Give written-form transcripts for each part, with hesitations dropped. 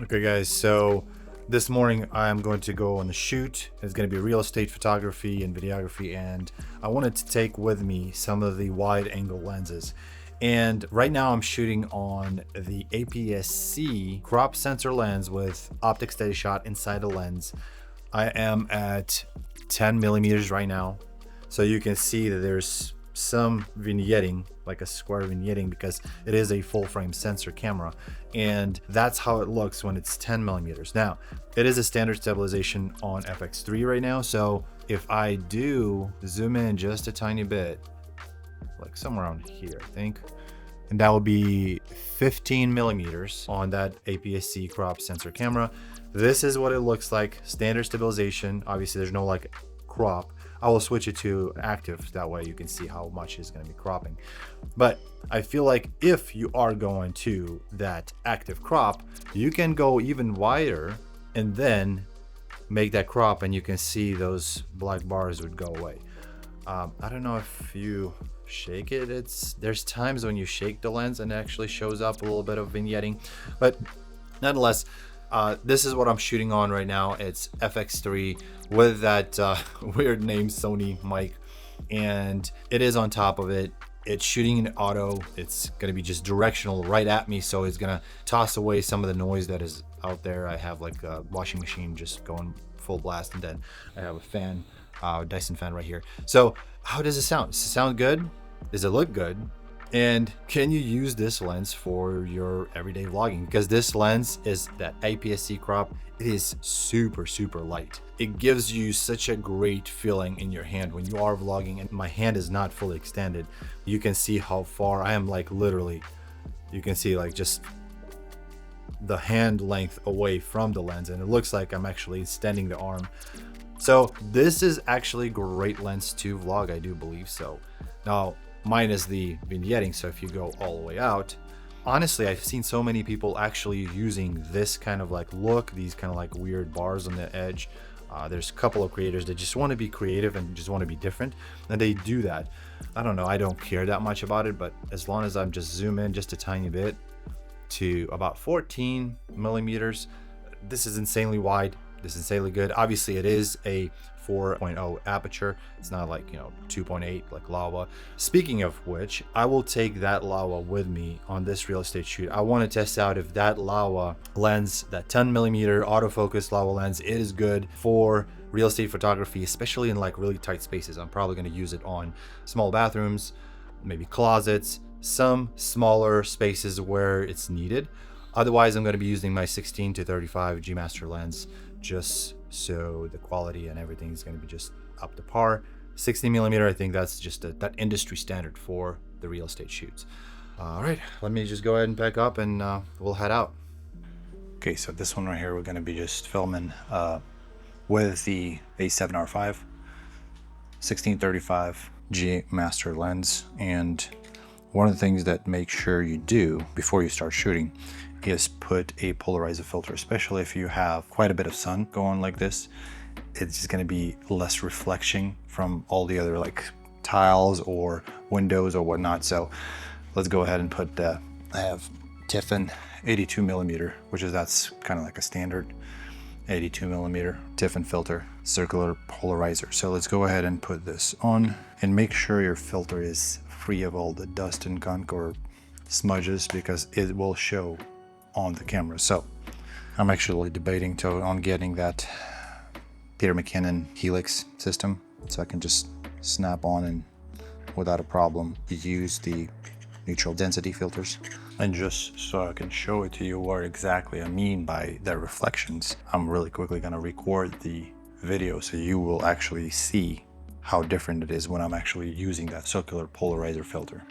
Okay guys, so this morning I'm going to go on a shoot. It's going to be real estate photography and videography, and I wanted to take with me some of the wide angle lenses. And right now I'm shooting on the APS-C crop sensor lens with optic steady shot inside the lens. I am at 10 millimeters right now. So you can see that there's some vignetting, like a square vignetting, because it is a full frame sensor camera, and that's how it looks when it's 10 millimeters. Now it is a standard stabilization on FX3 right now, so if I do zoom in just a tiny bit, like somewhere around here I think, and that will be 15 millimeters on that APS-C crop sensor camera. This is what it looks like, standard stabilization. Obviously there's no like crop. I will switch it to active, that way you can see how much is going to be cropping. But I feel like if you are going to that active crop, you can go even wider and then make that crop, and you can see those black bars would go away. I don't know if you shake it, there's times when you shake the lens and it actually shows up a little bit of vignetting, but nonetheless, this is what I'm shooting on right now. It's FX3 with that weird name Sony mic, and it is on top of it. It's shooting in auto. It's going to be just directional right at me, so it's going to toss away some of the noise that is out there. I have like a washing machine just going full blast, and then I have a fan, Dyson fan right here. So how does it sound? Does it sound good? Does it look good? And can you use this lens for your everyday vlogging? Because this lens is that APS-C crop. It is super light. It gives you such a great feeling in your hand when you are vlogging, and my hand is not fully extended. You can see how far I am, like literally, you can see like just the hand length away from the lens, and it looks like I'm actually extending the arm. So this is actually a great lens to vlog, I do believe so. Now, minus the vignetting, so if you go all the way out, honestly I've seen so many people actually using this kind of like look, these kind of like weird bars on the edge. There's a couple of creators that just want to be creative and just want to be different, and they do that. I don't know, I don't care that much about it, but as long as I'm just zoom in just a tiny bit to about 14 millimeters, this is insanely wide. This is insanely good. Obviously it is a 4.0 aperture. It's not like, 2.8 like Laowa. Speaking of which, I will take that Laowa with me on this real estate shoot. I want to test out if that Laowa lens, that 10mm autofocus Laowa lens, is good for real estate photography, especially in like really tight spaces. I'm probably going to use it on small bathrooms, maybe closets, some smaller spaces where it's needed. Otherwise, I'm going to be using my 16-35 G Master lens, just so the quality and everything is going to be just up to par. 60mm, I think that's just that industry standard for the real estate shoots. All right, let me just go ahead and pack up, and we'll head out. Okay, so this one right here, we're going to be just filming with the A7R5 16-35 G Master lens. And one of the things that make sure you do before you start shooting is put a polarizer filter, especially if you have quite a bit of sun going like this. It's just going to be less reflection from all the other like tiles or windows or whatnot. So let's go ahead and put I have Tiffin 82mm, which is, that's kind of like a standard 82mm Tiffin filter, circular polarizer. So let's go ahead and put this on, and make sure your filter is free of all the dust and gunk or smudges, because it will show on the camera. So I'm actually debating on getting that Peter McKinnon Helix system, so I can just snap on and without a problem use the neutral density filters. And just so I can show it to you what exactly I mean by the reflections, I'm really quickly going to record the video so you will actually see how different it is when I'm actually using that circular polarizer filter.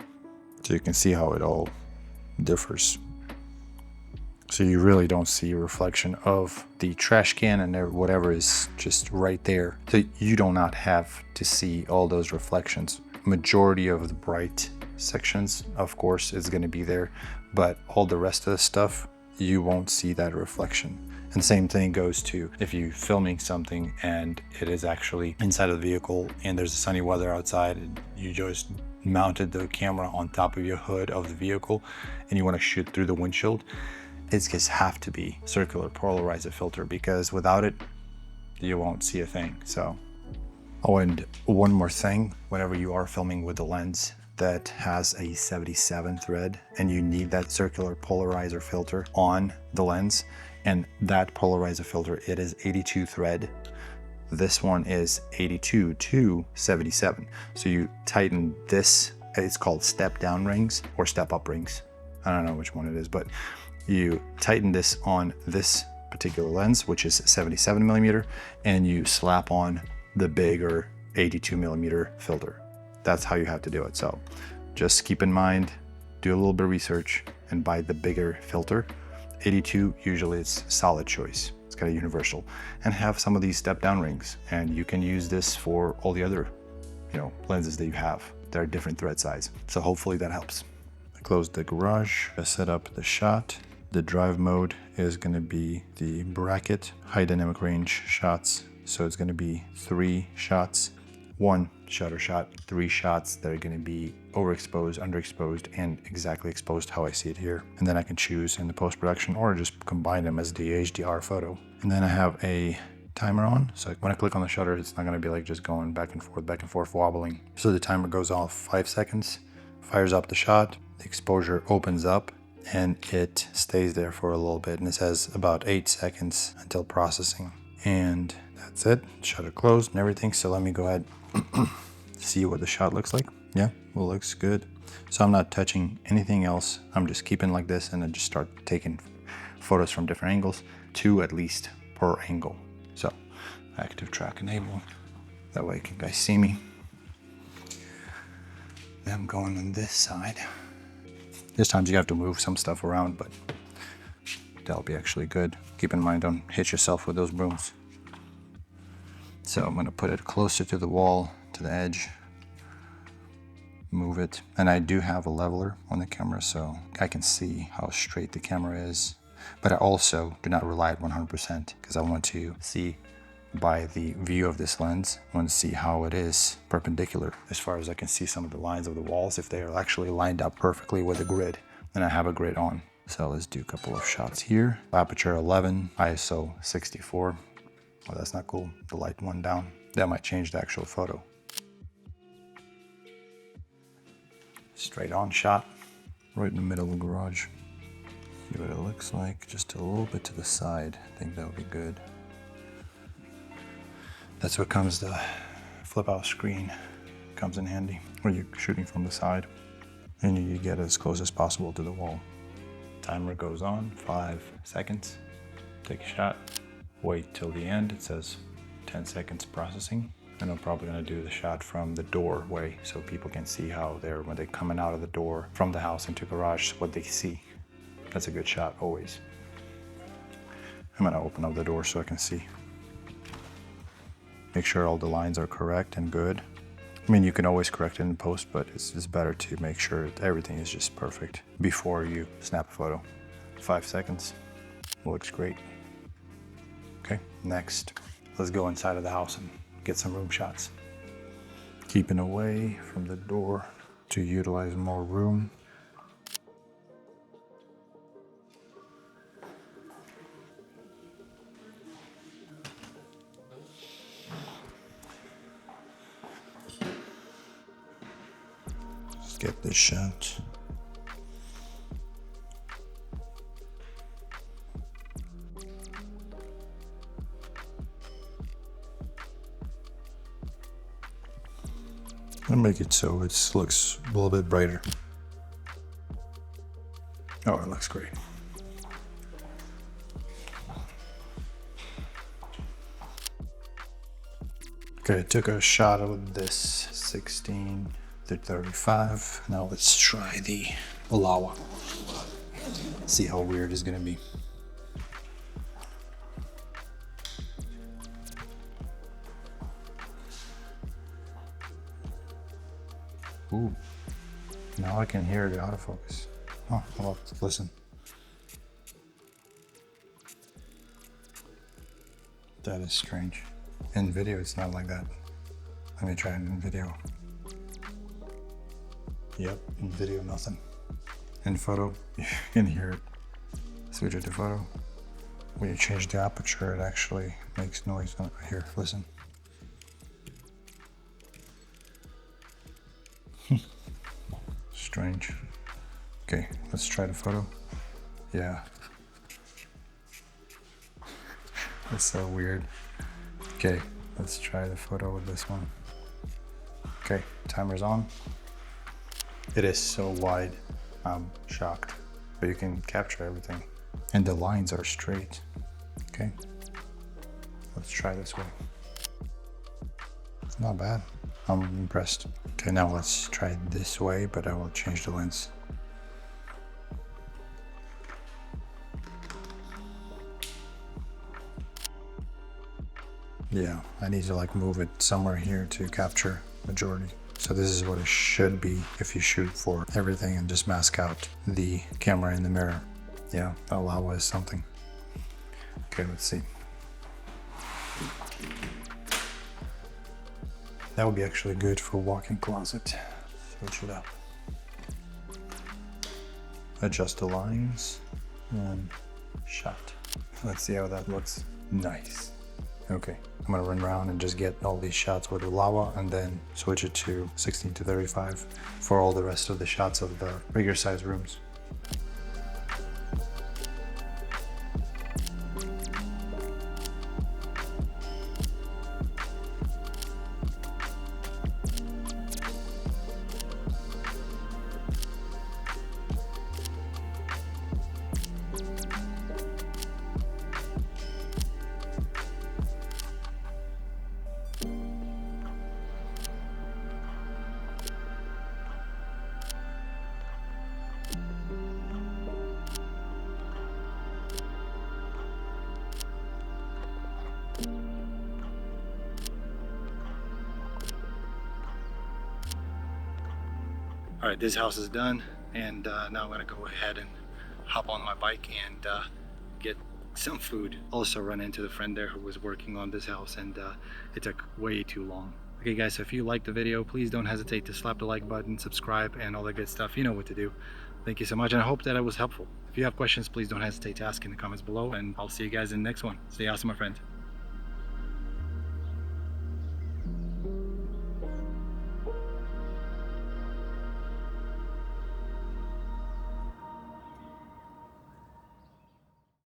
So you can see how it all differs. So you really don't see a reflection of the trash can and whatever is just right there. So you do not have to see all those reflections. Majority of the bright sections, of course, is going to be there, but all the rest of the stuff, you won't see that reflection. And same thing goes to if you're filming something and it is actually inside of the vehicle and there's sunny weather outside, and you just mounted the camera on top of your hood of the vehicle and you want to shoot through the windshield. It's just have to be circular polarizer filter, because without it, you won't see a thing. So, oh, and one more thing, whenever you are filming with a lens that has a 77 thread and you need that circular polarizer filter on the lens, and that polarizer filter, it is 82 thread. This one is 82 to 77. So you tighten this, it's called step down rings or step up rings. I don't know which one it is, but you tighten this on this particular lens, which is 77mm, and you slap on the bigger 82mm filter. That's how you have to do it. So just keep in mind, do a little bit of research and buy the bigger filter. 82, usually it's solid choice. It's got a universal, and have some of these step down rings, and you can use this for all the other, lenses that you have. They're different thread size. So hopefully that helps. I closed the garage, I set up the shot. The drive mode is going to be the bracket high dynamic range shots. So it's going to be 3 shots, 1 shutter shot, 3 shots that are going to be overexposed, underexposed, and exactly exposed how I see it here. And then I can choose in the post-production or just combine them as the HDR photo. And then I have a timer on. So when I click on the shutter, it's not going to be like just going back and forth, wobbling. So the timer goes off 5 seconds, fires up the shot, the exposure opens up, and it stays there for a little bit. And it says about 8 seconds until processing. And that's it. Shutter closed and everything. So let me go ahead see what the shot looks like. Yeah, well, looks good. So I'm not touching anything else. I'm just keeping like this, and then just start taking photos from different angles, 2 at least per angle. So active track enable. That way you can guys see me. Then I'm going on this side. There's times you have to move some stuff around, but that'll be actually good. Keep in mind, don't hit yourself with those brooms. So I'm gonna put it closer to the wall, to the edge, move it. And I do have a leveler on the camera, so I can see how straight the camera is. But I also do not rely at 100% because I want to see by the view of this lens, I want to see how it is perpendicular. As far as I can see some of the lines of the walls, if they are actually lined up perfectly with the grid. And I have a grid on. So let's do a couple of shots here. Aperture 11, ISO 64. Oh, that's not cool. The light went down. That might change the actual photo. Straight on shot, right in the middle of the garage. See what it looks like, just a little bit to the side. I think that would be good. That's what comes, the flip out screen comes in handy when you're shooting from the side and you get as close as possible to the wall. Timer goes on, 5 seconds. Take a shot, wait till the end. It says 10 seconds processing. And I'm probably gonna do the shot from the doorway so people can see how they're, when they're coming out of the door from the house into garage, what they see. That's a good shot always. I'm gonna open up the door so I can see. Make sure all the lines are correct and good. I mean, you can always correct it in post, but it's better to make sure that everything is just perfect before you snap a photo. 5 seconds, looks great. Okay, next, let's go inside of the house and get some room shots. Keeping away from the door to utilize more room. Let's get this shot. I'll make it so it looks a little bit brighter. Oh, it looks great. Okay, I took a shot of this 16 to 35. Now let's try the Laowa. See how weird it's gonna be. Ooh, now I can hear the autofocus. Oh, well, listen. That is strange. In video, it's not like that. Let me try it in video. Yep, in video, nothing. In photo, you can hear it. switch it to photo. When you change the aperture, it actually makes noise. Here, listen. Strange. Okay, let's try the photo. Yeah. That's so weird. Okay, let's try the photo with this one. Okay, timer's on. It is so wide, I'm shocked. But you can capture everything. And the lines are straight. Okay, let's try this way. It's not bad. I'm impressed. Okay, now let's try it this way, but I will change the lens. Yeah, I need to like move it somewhere here to capture majority. So this is what it should be if you shoot for everything and just mask out the camera in the mirror. Yeah, Laowa is something. Okay, let's see. That would be actually good for walk-in closet. Switch it up. Adjust the lines and shot. Let's see how that looks. Nice. Okay, I'm gonna run around and just get all these shots with the Laowa and then switch it to 16:35 for all the rest of the shots of the bigger size rooms. All right, this house is done, and now I'm gonna go ahead and hop on my bike and get some food. Also run into the friend there who was working on this house, and it took way too long. Okay guys, so if you liked the video, please don't hesitate to slap the like button, subscribe, and all that good stuff. You know what to do. Thank you so much, and I hope that I was helpful. If you have questions, please don't hesitate to ask in the comments below, and I'll see you guys in the next one. Stay awesome, my friend.